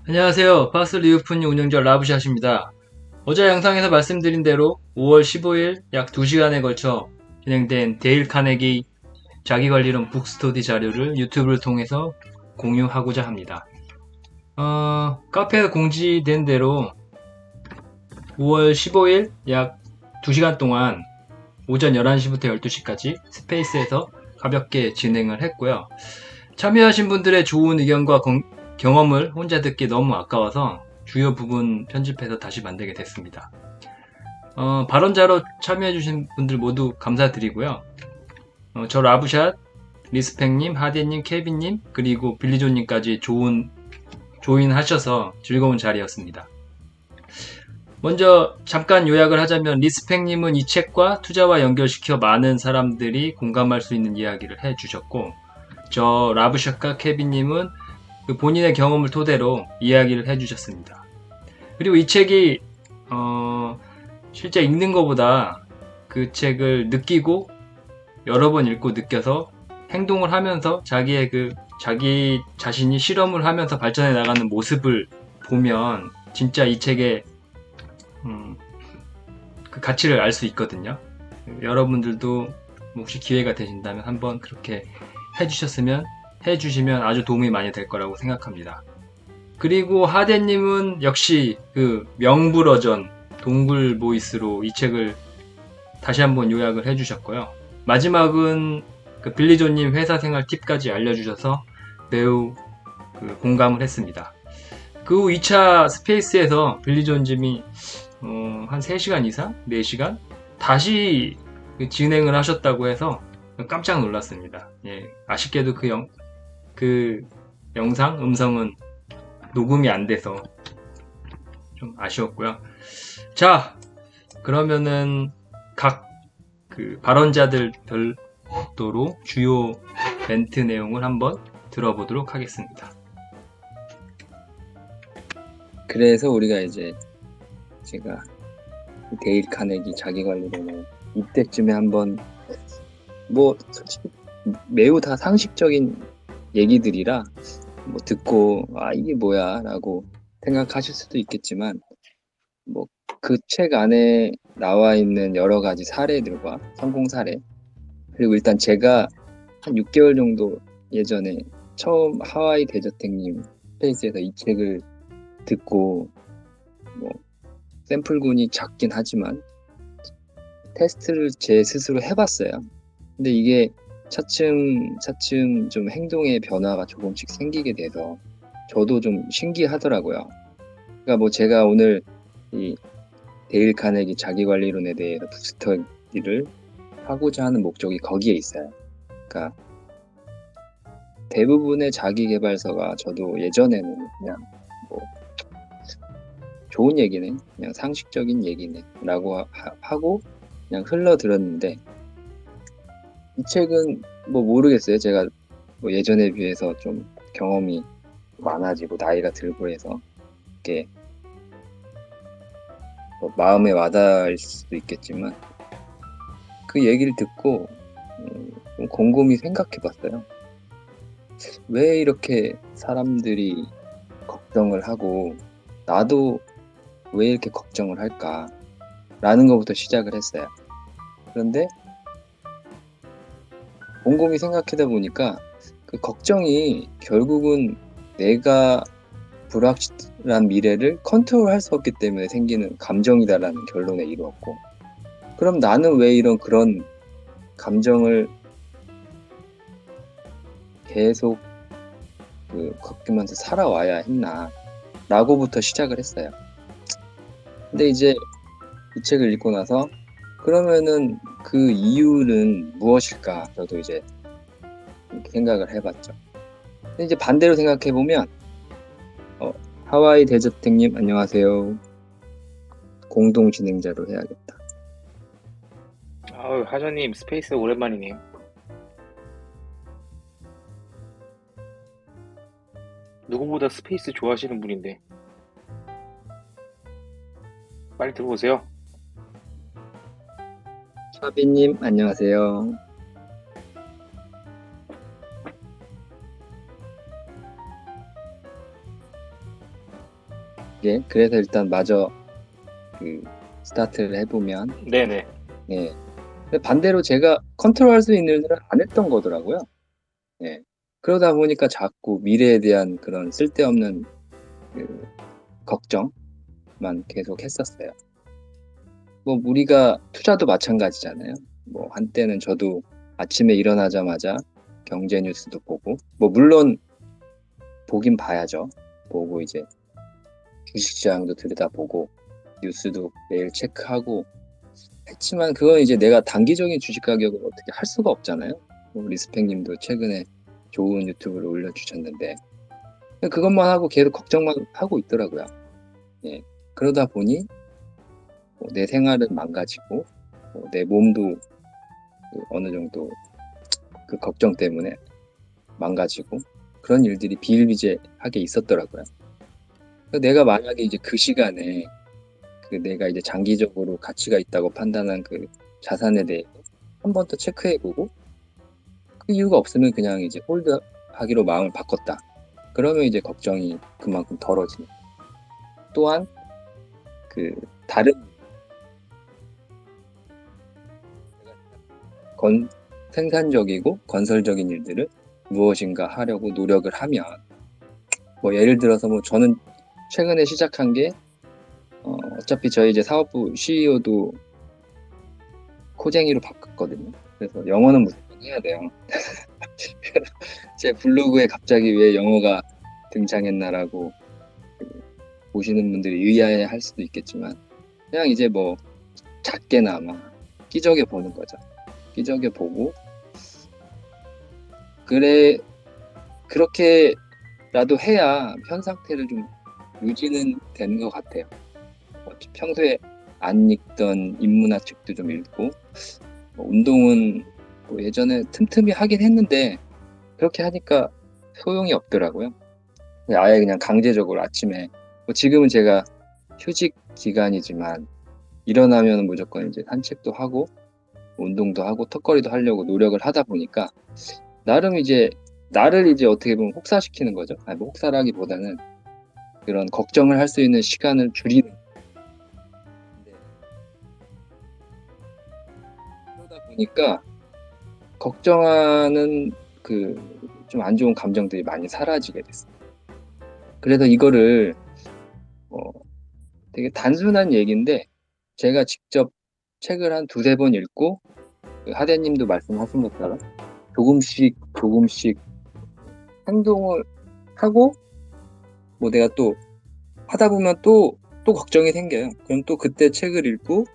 안녕하세요. 파스 리우프니 운영자 라브샷입니다. 어제 영상에서 말씀드린 대로 5월 15일 약 2시간에 걸쳐 진행된 데일 카네기 자기관리론 북스터디 자료를 유튜브를 통해서 공유하고자 합니다. 카페에 공지된 대로 5월 15일 약 2시간 동안 오전 11시부터 12시까지 스페이스에서 가볍게 진행을 했고요. 참여하신 분들의 좋은 의견과 경험을 혼자 듣기 너무 아까워서 주요 부분 편집해서 다시 만들게 됐습니다. 발언자로 참여해주신 분들 모두 감사드리고요. 저 라브샷, 리스펙님, 하디님, 케빈님, 그리고 빌리존님까지 조인하셔서 즐거운 자리였습니다. 먼저 잠깐 요약을 하자면 리스펙님은 이 책과 투자와 연결시켜 많은 사람들이 공감할 수 있는 이야기를 해주셨고, 저 라브샷과 케빈님은 본인의 경험을 토대로 이야기를 해주셨습니다. 그리고 이 책이 실제 읽는 것보다 그 책을 느끼고 여러 번 읽고 느껴서 행동을 하면서 자기 자신이 실험을 하면서 발전해 나가는 모습을 보면 진짜 이 책의 그 가치를 알 수 있거든요. 여러분들도 혹시 기회가 되신다면 한번 그렇게 해주시면 아주 도움이 많이 될 거라고 생각합니다. 그리고 하대님은 역시 그 명불허전 동굴 보이스로 이 책을 다시 한번 요약을 해주셨고요. 마지막은 그 빌리존님 회사 생활 팁까지 알려주셔서 매우 공감을 했습니다. 그 후 2차 스페이스에서 빌리존님이 한 3시간 이상? 4시간? 다시 진행을 하셨다고 해서 깜짝 놀랐습니다. 예, 아쉽게도 그 음성은 녹음이 안 돼서 좀 아쉬웠고요. 자, 그러면은 각 발언자들 별도로 주요 멘트 내용을 한번 들어보도록 하겠습니다. 그래서 우리가 제가 데일 카네기 자기관리론을 이때쯤에 한번 솔직히 매우 다 상식적인 얘기들이라 듣고 이게 뭐야 라고 생각하실 수도 있겠지만 그 책 안에 나와 있는 여러 가지 사례들과 성공 사례, 그리고 일단 제가 한 6개월 정도 예전에 처음 하와이 대저택님 스페이스에서 이 책을 듣고 샘플군이 작긴 하지만 테스트를 제 스스로 해봤어요. 근데 이게 차츰 좀 행동의 변화가 조금씩 생기게 돼서 저도 좀 신기하더라고요. 그러니까 제가 오늘 이 데일 카네기 자기관리론에 대해서 북스터디를 하고자 하는 목적이 거기에 있어요. 그러니까 대부분의 자기계발서가 저도 예전에는 그냥 좋은 얘기네, 그냥 상식적인 얘기네 라고 하고 그냥 흘러들었는데, 이 책은 모르겠어요. 제가 예전에 비해서 좀 경험이 많아지고 나이가 들고 해서 이게 마음에 와닿을 수도 있겠지만 그 얘기를 듣고 좀 곰곰이 생각해 봤어요. 왜 이렇게 사람들이 걱정을 하고 나도 왜 이렇게 걱정을 할까 라는 것부터 시작을 했어요. 그런데 곰곰이 생각하다 보니까 그 걱정이 결국은 내가 불확실한 미래를 컨트롤할 수 없기 때문에 생기는 감정이다라는 결론에 이르렀고, 그럼 나는 왜 그런 감정을 계속 겪으면서 살아와야 했나 라고부터 시작을 했어요. 근데 이제 이 책을 읽고 나서 그러면은 그 이유는 무엇일까 저도 이제 이렇게 생각을 해봤죠. 근데 이제 반대로 생각해보면 하와이 대저택님 안녕하세요. 공동 진행자로 해야겠다. 아유, 하전님 스페이스 오랜만이네요. 누구보다 스페이스 좋아하시는 분인데 빨리 들어오세요. 차비님 안녕하세요. 예, 그래서 일단 마저 그 스타트를 해보면 네네. 예. 근데 반대로 제가 컨트롤할 수 있는 일들은 안 했던 거더라고요. 예. 그러다 보니까 자꾸 미래에 대한 그런 쓸데없는 그 걱정만 계속 했었어요. 뭐 우리가 투자도 마찬가지잖아요. 뭐 한때는 저도 아침에 일어나자마자 경제 뉴스도 보고, 뭐 물론 보긴 봐야죠. 보고 이제 주식시장도 들여다보고 뉴스도 매일 체크하고 했지만 그건 이제 내가 단기적인 주식 가격을 어떻게 할 수가 없잖아요. 뭐 리스펙님도 최근에 좋은 유튜브를 올려주셨는데 그것만 하고 계속 걱정만 하고 있더라고요. 예. 그러다 보니 뭐내 생활은 망가지고 내 몸도 그 어느 정도 그 걱정 때문에 망가지고 그런 일들이 비일비재하게 있었더라고요. 그래서 내가 만약에 이제 그 시간에 그 내가 이제 장기적으로 가치가 있다고 판단한 그 자산에 대해서 한 번 더 체크해보고 그 이유가 없으면 그냥 이제 홀드하기로 마음을 바꿨다. 그러면 이제 걱정이 그만큼 덜어지는. 또한 그 다른 생산적이고 건설적인 일들을 무엇인가 하려고 노력을 하면 뭐 예를 들어서 뭐 저는 최근에 시작한 게 어차피 저희 이제 사업부 CEO도 코쟁이로 바꿨거든요. 그래서 영어는 무조건 해야 돼요. 제 블로그에 갑자기 왜 영어가 등장했나라고 보시는 분들이 의아해할 수도 있겠지만 그냥 이제 뭐 작게나마 끼적여 보는 거죠. 끼적여 보고 그래 그렇게라도 해야 현 상태를 좀 유지는 되는 것 같아요. 평소에 안 읽던 인문학 책도 좀 읽고 운동은 뭐 예전에 틈틈이 하긴 했는데 그렇게 하니까 소용이 없더라고요. 아예 그냥 강제적으로 아침에 뭐 지금은 제가 휴직 기간이지만 일어나면 무조건 이제 산책도 하고 운동도 하고 턱걸이도 하려고 노력을 하다 보니까 나름 이제 나를 이제 어떻게 보면 혹사시키는 거죠. 아니 뭐 혹사라기보다는 그런 걱정을 할 수 있는 시간을 줄이는. 그러다 보니까 걱정하는 그 좀 안 좋은 감정들이 많이 사라지게 됐어요. 그래서 이거를 되게 단순한 얘기인데 제가 직접 책을 한 두세 번 읽고 그 하대님도 말씀하신 것처럼 조금씩 조금씩 행동을 하고 뭐 내가 또 하다 보면 또 걱정이 생겨요. 그럼 또 그때 책을 읽고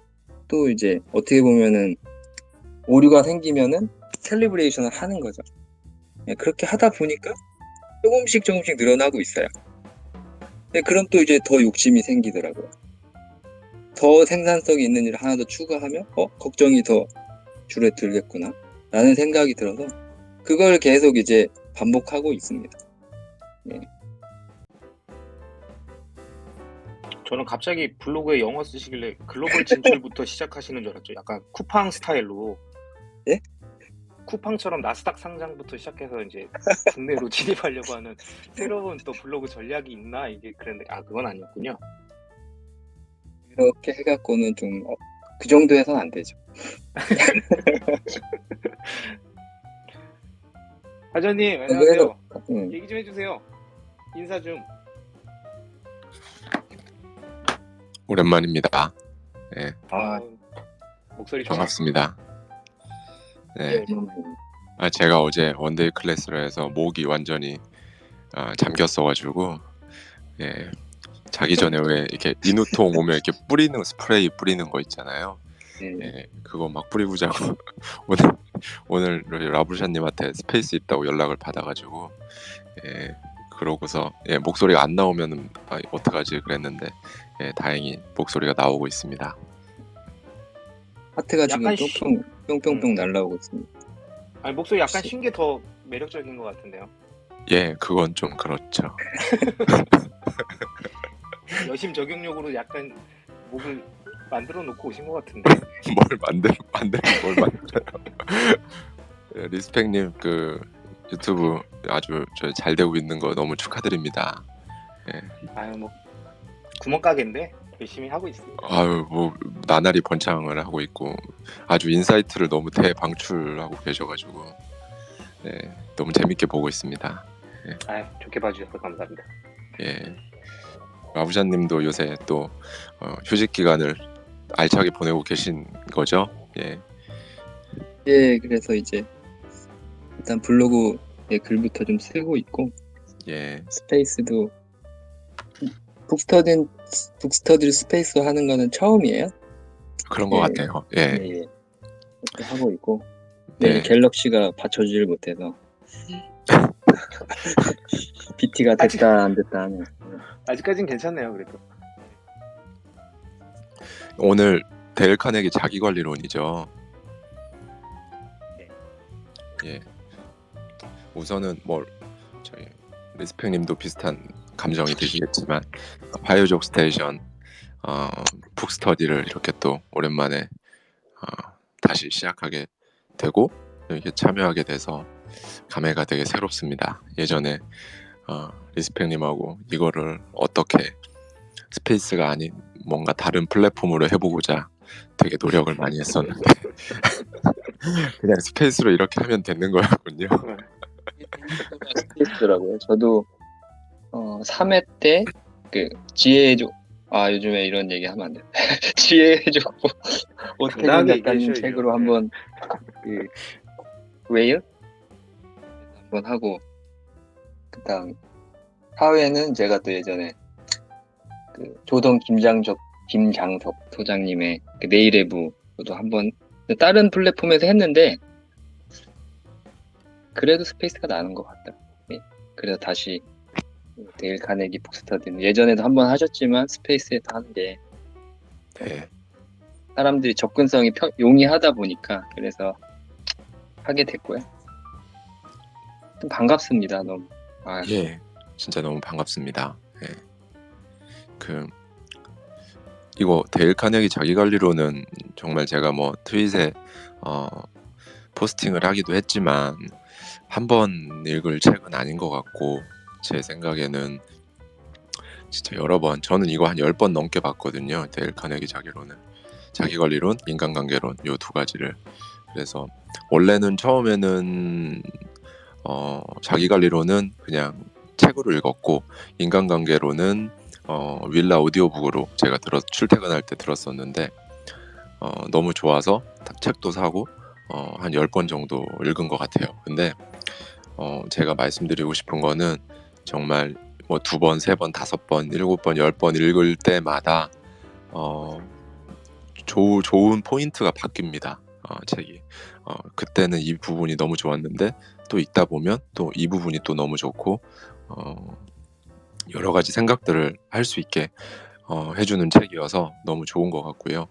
또 이제 어떻게 보면은 오류가 생기면은 캘리브레이션을 하는 거죠. 그렇게 하다 보니까 조금씩 조금씩 늘어나고 있어요. 그럼 또 이제 더 욕심이 생기더라고요. 더 생산성이 있는 일을 하나 더 추가하면 걱정이 더 줄어들겠구나 라는 생각이 들어서 그걸 계속 이제 반복하고 있습니다. 네. 저는 갑자기 블로그에 영어 쓰시길래 글로벌 진출부터 시작하시는 줄 알았죠. 약간 쿠팡 스타일로. 예? 쿠팡처럼 나스닥 상장부터 시작해서 이제 국내로 진입하려고 하는 새로운 또 블로그 전략이 있나 이게 그랬는데 그건 아니었군요. 그렇게 해갖고는 좀 그 정도 해서는 안 되죠. 하전님 안녕하세요. 그래서, 얘기 좀 해주세요. 인사 좀. 오랜만입니다. 네, 목소리 좋아. 반갑습니다. 네, 예. 제가 어제 원데이 클래스를 해서 목이 완전히 잠겼어가지고, 예, 자기 전에 왜 이렇게 인후통 오면 이렇게 뿌리는 스프레이 뿌리는 거 있잖아요. 예, 그거 막 뿌리고 자고 오늘 라브샤님한테 스페이스 있다고 연락을 받아가지고, 예, 그러고서 목소리가 안 나오면 어떡하지 그랬는데 다행히 목소리가 나오고 있습니다. 하트가 지금 뿅뿅뿅 날라오고 있습니다. 목소리 약간 쉰 게 더 매력적인 것 같은데요. 예, 그건 좀 그렇죠. 여심 적용력으로 약간 목을 만들어 놓고 오신 것 같은데. 뭘 만들어요. 예, 리스펙님 그 유튜브 아주 잘 되고 있는 거 너무 축하드립니다. 예. 구멍가게인데 열심히 하고 있습니다. 아유 뭐 나날이 번창을 하고 있고 아주 인사이트를 너무 대방출하고 계셔가지고 네, 너무 재밌게 보고 있습니다. 좋게 봐주셔서 감사합니다. 예, 라부샤님도 요새 또 휴직 기간을 알차게 보내고 계신 거죠? 예, 예, 그래서 이제 일단 블로그에 글부터 좀 쓰고 있고 예, 스페이스도 북스터디 스페이스 하는 거는 처음이에요. 그런 것 예. 같아요. 예, 예, 예. 그렇게 하고 있고 네, 네. 갤럭시가 받쳐주질 못해서 BT가 됐다 안 됐다 하는. 아직까진 괜찮네요. 그래도 오늘 데일 카네기 자기관리론이죠. 예. 우선은 뭐 저희 리스펙님도 비슷한 감정이 드시겠지만 바이오족 스테이션 북스터디를 이렇게 또 오랜만에 다시 시작하게 되고 이렇게 참여하게 돼서 감회가 되게 새롭습니다. 예전에 리스펙님하고 이거를 어떻게 스페이스가 아닌 뭔가 다른 플랫폼으로 해보고자 되게 노력을 많이 했었는데 그냥 스페이스로 이렇게 하면 되는 거였군요. 스페이스더라고요. 저도 3회 때 그 지혜족 요즘에 이런 얘기 하면 안 돼. 지혜족 오태근 당당하게 작가님 얘기하셔야죠. 책으로 한번 그 웨일 한번 하고 그다음 4회는 제가 또 예전에 그 조던 김장섭 소장님의 그 네이레브도 한번 다른 플랫폼에서 했는데 그래도 스페이스가 나는 것 같다. 예. 그래서 다시 데일 카네기 북스터디는 예전에도 한번 하셨지만 스페이스에서 하는 게 네. 사람들이 접근성이 용이하다 보니까 그래서 하게 됐고요. 좀 반갑습니다. 너무. 예, 진짜 너무 반갑습니다. 예. 이거 데일 카네기 자기관리로는 정말 제가 뭐 트윗에 포스팅을 하기도 했지만 한 번 읽을 책은 아닌 것 같고 제 생각에는 진짜 여러 번 저는 이거 한 10번 넘게 봤거든요. 데일 카네기 자기관리론, 인간관계론 요 두 가지를. 그래서 원래는 처음에는 자기관리론은 그냥 책으로 읽었고 인간관계론은 윌라 오디오북으로 제가 출퇴근할 때 들었었는데 너무 좋아서 책도 사고 한 10번 정도 읽은 것 같아요. 근데 제가 말씀드리고 싶은 거는 정말 뭐 2번, 3번, 5번, 7번, 10번 읽을 때마다 좋은 포인트가 바뀝니다. 책이. 그때는 이 부분이 너무 좋았는데 또 읽다 보면 또 이 부분이 또 너무 좋고 여러 가지 생각들을 할 수 있게 해주는 책이어서 너무 좋은 것 같고요.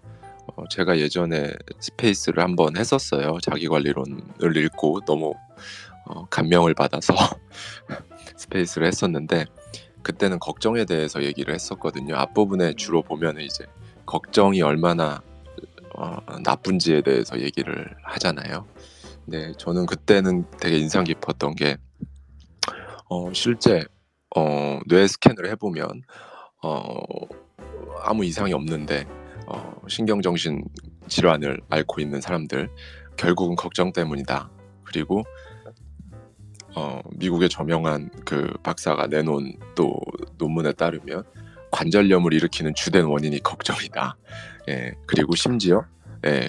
제가 예전에 스페이스를 한번 했었어요. 자기관리론을 읽고 너무 감명을 받아서 스페이스를 했었는데 그때는 걱정에 대해서 얘기를 했었거든요. 앞부분에 주로 보면 이제 걱정이 얼마나 나쁜지에 대해서 얘기를 하잖아요. 근데 저는 그때는 되게 인상 깊었던 게 실제 뇌 스캔을 해보면 아무 이상이 없는데 신경정신 질환을 앓고 있는 사람들 결국은 걱정 때문이다. 그리고 미국의 저명한 그 박사가 내놓은 또 논문에 따르면 관절염을 일으키는 주된 원인이 걱정이다. 예, 그리고 심지어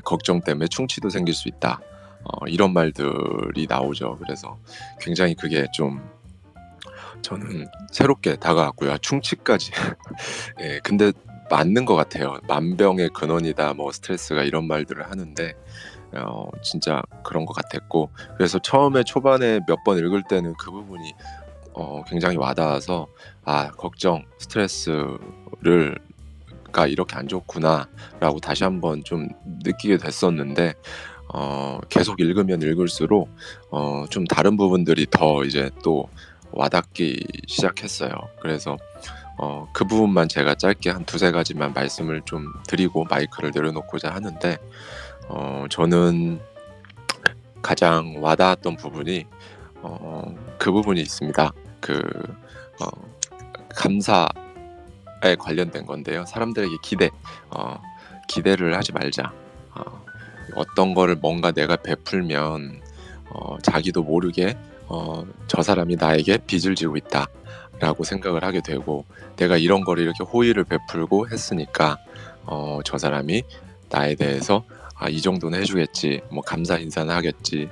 걱정 때문에 충치도 생길 수 있다. 이런 말들이 나오죠. 그래서 굉장히 그게 좀 저는 새롭게 다가왔고요. 충치까지. 예, 근데 맞는 것 같아요. 만병의 근원이다, 뭐 스트레스가 이런 말들을 하는데 진짜 그런 것 같았고 그래서 처음에 초반에 몇 번 읽을 때는 그 부분이 굉장히 와닿아서 걱정, 스트레스가 이렇게 안 좋구나라고 다시 한번 좀 느끼게 됐었는데 계속 읽으면 읽을수록 좀 다른 부분들이 더 이제 또 와닿기 시작했어요. 그래서 그 부분만 제가 짧게 한 2-3가지만 말씀을 좀 드리고 마이크를 내려놓고자 하는데 저는 가장 와닿았던 부분이 그 부분이 있습니다. 감사 관련된 건데요. 사람들에게 기대를 하지 말자. 어떤 거를 뭔가 내가 베풀면 자기도 모르게 저 사람이 나에게 빚을 지고 있다라고 생각을 하게 되고, 내가 이런 거를 이렇게 호의를 베풀고 했으니까 저 사람이 나에 대해서 이 정도는 해주겠지, 뭐 감사 인사는 하겠지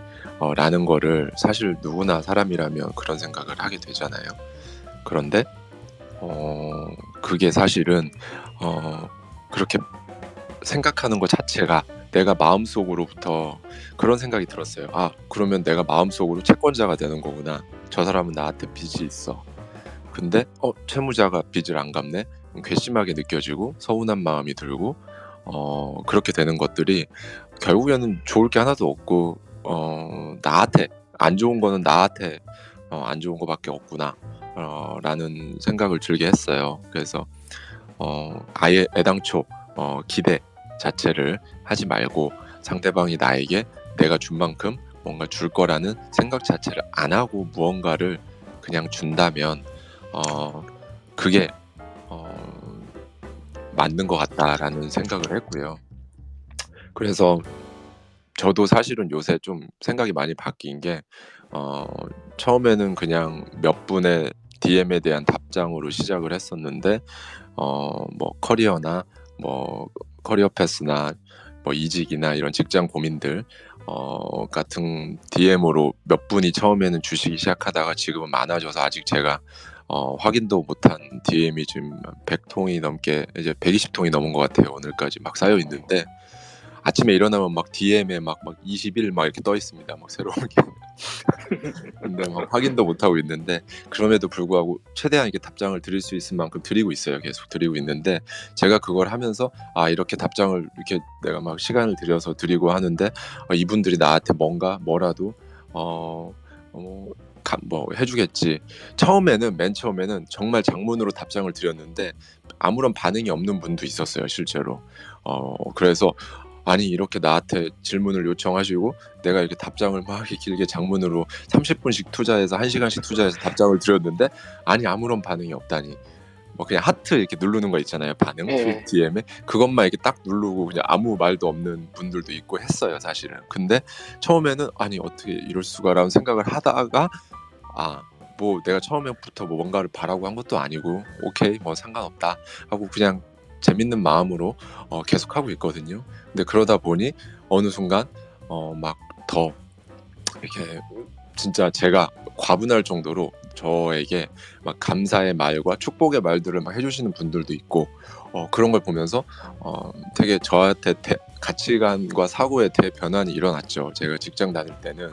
라는 거를 사실 누구나 사람이라면 그런 생각을 하게 되잖아요. 그런데 그게 사실은 그렇게 생각하는 것 자체가 내가 마음속으로부터 그런 생각이 들었어요. 그러면 내가 마음속으로 채권자가 되는 거구나. 저 사람은 나한테 빚이 있어. 근데 채무자가 빚을 안 갚네? 괘씸하게 느껴지고 서운한 마음이 들고 그렇게 되는 것들이 결국에는 좋을 게 하나도 없고 나한테 안 좋은 거는 나한테 안 좋은 거밖에 없구나 라는 생각을 들게 했어요. 그래서 아예 애당초 기대 자체를 하지 말고 상대방이 나에게 내가 준 만큼 뭔가 줄 거라는 생각 자체를 안 하고 무언가를 그냥 준다면 그게 맞는 것 같다라는 생각을 했고요. 그래서 저도 사실은 요새 좀 생각이 많이 바뀐 게 처음에는 그냥 몇 분의 DM에 대한 답장으로 시작을 했었는데 뭐 커리어나 뭐 커리어 패스나 뭐 이직이나 이런 직장 고민들 같은 DM으로 몇 분이 처음에는 주시기 시작하다가 지금은 많아져서 아직 제가 확인도 못한 DM이 지금 100통이 넘게, 이제 120통이 넘은 것 같아요. 오늘까지 막 쌓여 있는데 아침에 일어나면 막 DM에 막 20일 막 이렇게 떠 있습니다. 막 새로운 게. 근데 막 확인도 못 하고 있는데, 그럼에도 불구하고 최대한 이렇게 답장을 드릴 수 있을 만큼 드리고 있어요. 계속 드리고 있는데, 제가 그걸 하면서 이렇게 답장을 이렇게 내가 막 시간을 들여서 드리고 하는데 이분들이 나한테 뭐라도 뭐 해주겠지. 맨 처음에는 정말 장문으로 답장을 드렸는데 아무런 반응이 없는 분도 있었어요, 실제로. 그래서 아니 이렇게 나한테 질문을 요청하시고 내가 이렇게 답장을 막 길게 장문으로 30분씩 투자해서 1시간씩 투자해서 답장을 드렸는데 아무런 반응이 없다니. 뭐 그냥 하트 이렇게 누르는 거 있잖아요, 반응. 네. DM에 그것만 이렇게 딱 누르고 그냥 아무 말도 없는 분들도 있고 했어요, 사실은. 근데 처음에는 아니 어떻게 이럴 수가라는 생각을 하다가 뭐 내가 처음부터 뭔가를 바라고 한 것도 아니고 오케이 뭐 상관없다 하고 그냥 재밌는 마음으로 계속 하고 있거든요. 근데 그러다 보니 어느 순간 막 더 이렇게 진짜 제가 과분할 정도로 저에게 막 감사의 말과 축복의 말들을 막 해주시는 분들도 있고 그런 걸 보면서 되게 저한테 가치관과 사고의 대변환이 일어났죠. 제가 직장 다닐 때는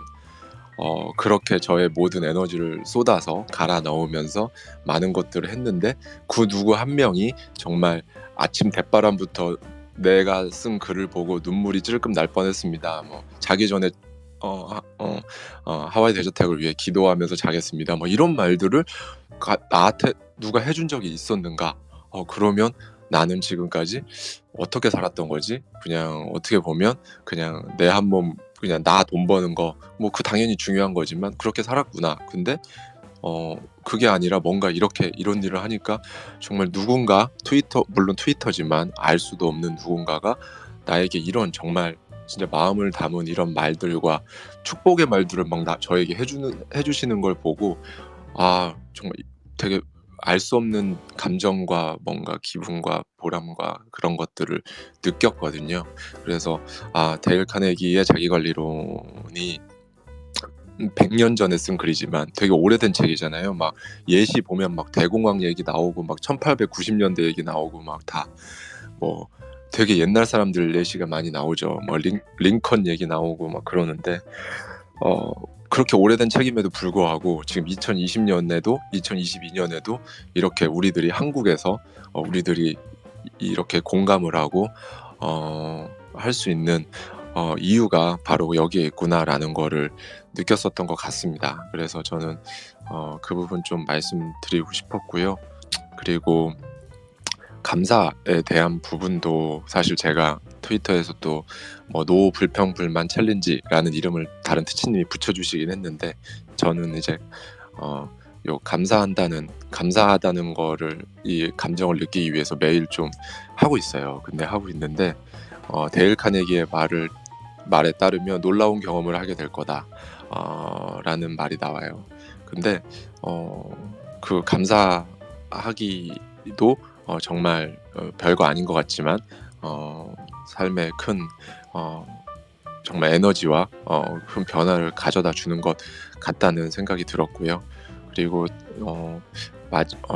그렇게 저의 모든 에너지를 쏟아서 갈아 넣으면서 많은 것들을 했는데 그 누구 한 명이 정말 아침 대바람부터 내가 쓴 글을 보고 눈물이 찔끔 날 뻔했습니다. 뭐 자기 전에 하와이 데저택을 위해 기도하면서 자겠습니다. 뭐 이런 말들을 나한테 누가 해준 적이 있었는가? 그러면 나는 지금까지 어떻게 살았던 거지? 그냥 어떻게 보면 그냥 내 한 몸 그냥 나 돈 버는 거 뭐 그 당연히 중요한 거지만 그렇게 살았구나. 근데 그게 아니라 뭔가 이렇게 이런 일을 하니까 정말 누군가 물론 트위터지만 알 수도 없는 누군가가 나에게 이런 정말 진짜 마음을 담은 이런 말들과 축복의 말들을 막 저에게 해주시는 걸 보고 정말 되게 알 수 없는 감정과 뭔가 기분과 보람과 그런 것들을 느꼈거든요. 그래서 데일 카네기의 자기관리론이 100년 전에 쓴 글이지만 되게 오래된 책이잖아요. 막 예시 보면 막 대공황 얘기 나오고 막 1890년대 얘기 나오고 막 다 뭐 되게 옛날 사람들 예시가 많이 나오죠. 뭐 링컨 얘기 나오고 막 그러는데 그렇게 오래된 책임에도 불구하고 지금 2020년에도 2022년에도 이렇게 우리들이 한국에서 우리들이 이렇게 공감을 하고 할 수 있는 이유가 바로 여기에 있구나라는 거를 느꼈었던 것 같습니다. 그래서 저는 그 부분 좀 말씀드리고 싶었고요. 그리고 감사에 대한 부분도 사실 제가 트위터에서 또 뭐 노 불평 불만 챌린지라는 이름을 다른 티치님이 붙여주시긴 했는데 저는 이제 요 감사하다는 거를 이 감정을 느끼기 위해서 매일 좀 하고 있어요. 근데 하고 있는데 데일 카네기의 말에 따르면 놀라운 경험을 하게 될 거다. 라는 말이 나와요. 근데 그 감사하기도 정말 별거 아닌 것 같지만 삶에 큰 정말 에너지와 큰 변화를 가져다 주는 것 같다는 생각이 들었고요. 그리고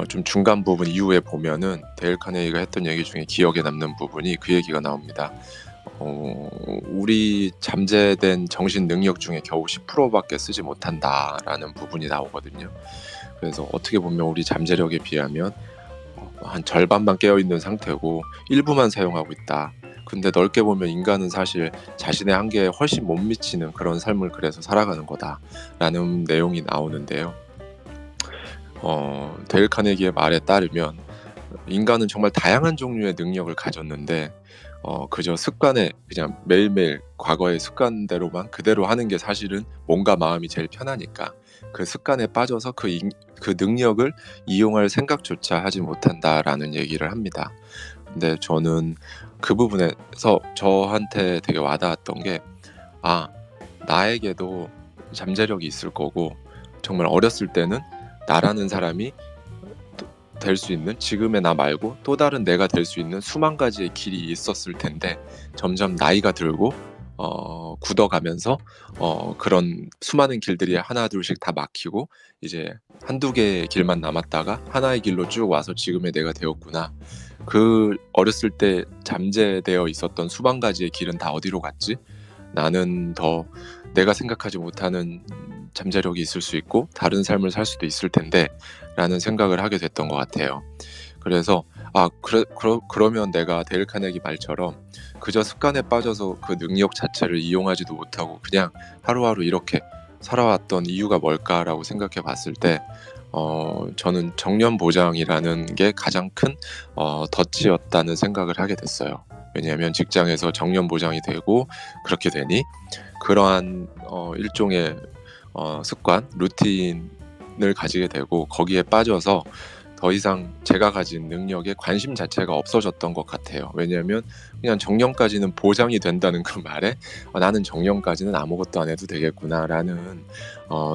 좀 중간 부분 이후에 보면은 데일 카네기가 했던 얘기 중에 기억에 남는 부분이 그 얘기가 나옵니다. 우리 잠재된 정신 능력 중에 겨우 10%밖에 쓰지 못한다라는 부분이 나오거든요. 그래서 어떻게 보면 우리 잠재력에 비하면 한 절반만 깨어있는 상태고 일부만 사용하고 있다. 근데 넓게 보면 인간은 사실 자신의 한계에 훨씬 못 미치는 그런 삶을 그래서 살아가는 거다라는 내용이 나오는데요. 데일 카네기의 말에 따르면 인간은 정말 다양한 종류의 능력을 가졌는데 그저 습관에 그냥 매일매일 과거의 습관대로만 그대로 하는 게 사실은 몸과 마음이 제일 편하니까 그 습관에 빠져서 그 능력을 이용할 생각조차 하지 못한다라는 얘기를 합니다. 근데 저는 그 부분에서 저한테 되게 와닿았던 게 나에게도 잠재력이 있을 거고 정말 어렸을 때는 나라는 사람이 될 수 있는 지금의 나 말고 또 다른 내가 될 수 있는 수만 가지의 길이 있었을 텐데 점점 나이가 들고 굳어가면서 그런 수많은 길들이 하나 둘씩 다 막히고 이제 한두 개의 길만 남았다가 하나의 길로 쭉 와서 지금의 내가 되었구나. 그 어렸을 때 잠재되어 있었던 수만 가지의 길은 다 어디로 갔지? 나는 더 내가 생각하지 못하는 잠재력이 있을 수 있고 다른 삶을 살 수도 있을 텐데 라는 생각을 하게 됐던 것 같아요. 그래서 그러면 내가 데일 카네기 말처럼 그저 습관에 빠져서 그 능력 자체를 이용하지도 못하고 그냥 하루하루 이렇게 살아왔던 이유가 뭘까라고 생각해 봤을 때 저는 정년 보장이라는 게 가장 큰 덫이었다는 생각을 하게 됐어요. 왜냐하면 직장에서 정년 보장이 되고 그렇게 되니 그러한 일종의 습관, 루틴을 가지게 되고 거기에 빠져서 더 이상 제가 가진 능력에 관심 자체가 없어졌던 것 같아요. 왜냐하면 그냥 정년까지는 보장이 된다는 그 말에 나는 정년까지는 아무것도 안 해도 되겠구나라는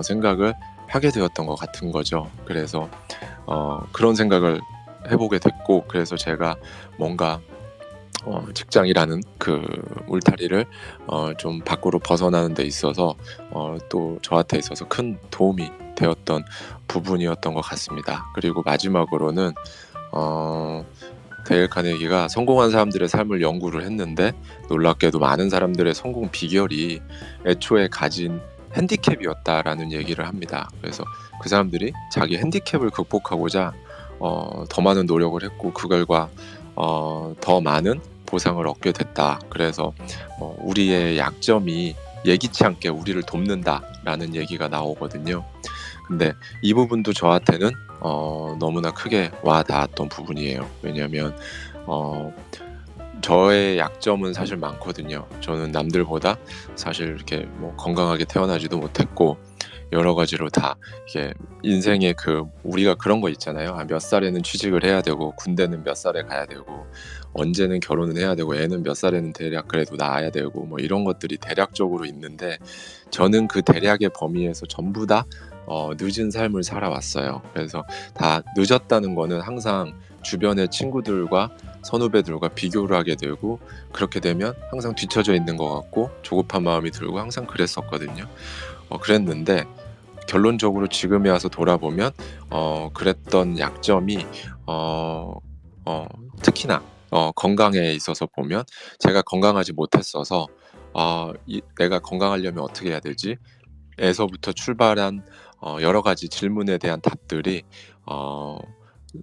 생각을 하게 되었던 것 같은 거죠. 그래서 그런 생각을 해보게 됐고 그래서 제가 뭔가 직장이라는 그 울타리를 좀 밖으로 벗어나는 데 있어서 또 저한테 있어서 큰 도움이 되었던 부분이었던 것 같습니다. 그리고 마지막으로는 데일 카네기가 성공한 사람들의 삶을 연구를 했는데 놀랍게도 많은 사람들의 성공 비결이 애초에 가진 핸디캡이었다라는 얘기를 합니다. 그래서 그 사람들이 자기 핸디캡을 극복하고자 더 많은 노력을 했고 그 결과 더 많은 보상을 얻게 됐다. 그래서 우리의 약점이 예기치 않게 우리를 돕는다라는 얘기가 나오거든요. 근데 이 부분도 저한테는 너무나 크게 와닿았던 부분이에요. 왜냐하면 저의 약점은 사실 많거든요. 저는 남들보다 사실 이렇게 뭐 건강하게 태어나지도 못했고 여러 가지로 다 이게 인생의 우리가 그런 거 있잖아요. 몇 살에는 취직을 해야 되고 군대는 몇 살에 가야 되고 언제는 결혼은 해야 되고 애는 몇 살에는 대략 그래도 낳아야 되고 뭐 이런 것들이 대략적으로 있는데 저는 그 대략의 범위에서 전부 다 늦은 삶을 살아왔어요. 그래서 다 늦었다는 거는 항상 주변의 친구들과 선후배들과 비교를 하게 되고 그렇게 되면 항상 뒤처져 있는 것 같고 조급한 마음이 들고 항상 그랬었거든요. 그랬는데 결론적으로 지금에 와서 돌아보면 그랬던 약점이 특히나 건강에 있어서 보면 제가 건강하지 못했어서 내가 건강하려면 어떻게 해야 되지? 에서부터 출발한 여러 가지 질문에 대한 답들이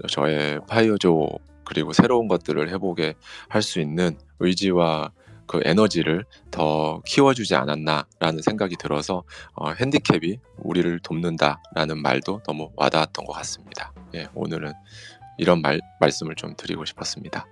저의 파이어조 그리고 새로운 것들을 해보게 할 수 있는 의지와 그 에너지를 더 키워주지 않았나라는 생각이 들어서 핸디캡이 우리를 돕는다라는 말도 너무 와닿았던 것 같습니다. 예, 오늘은 이런 말씀을 좀 드리고 싶었습니다.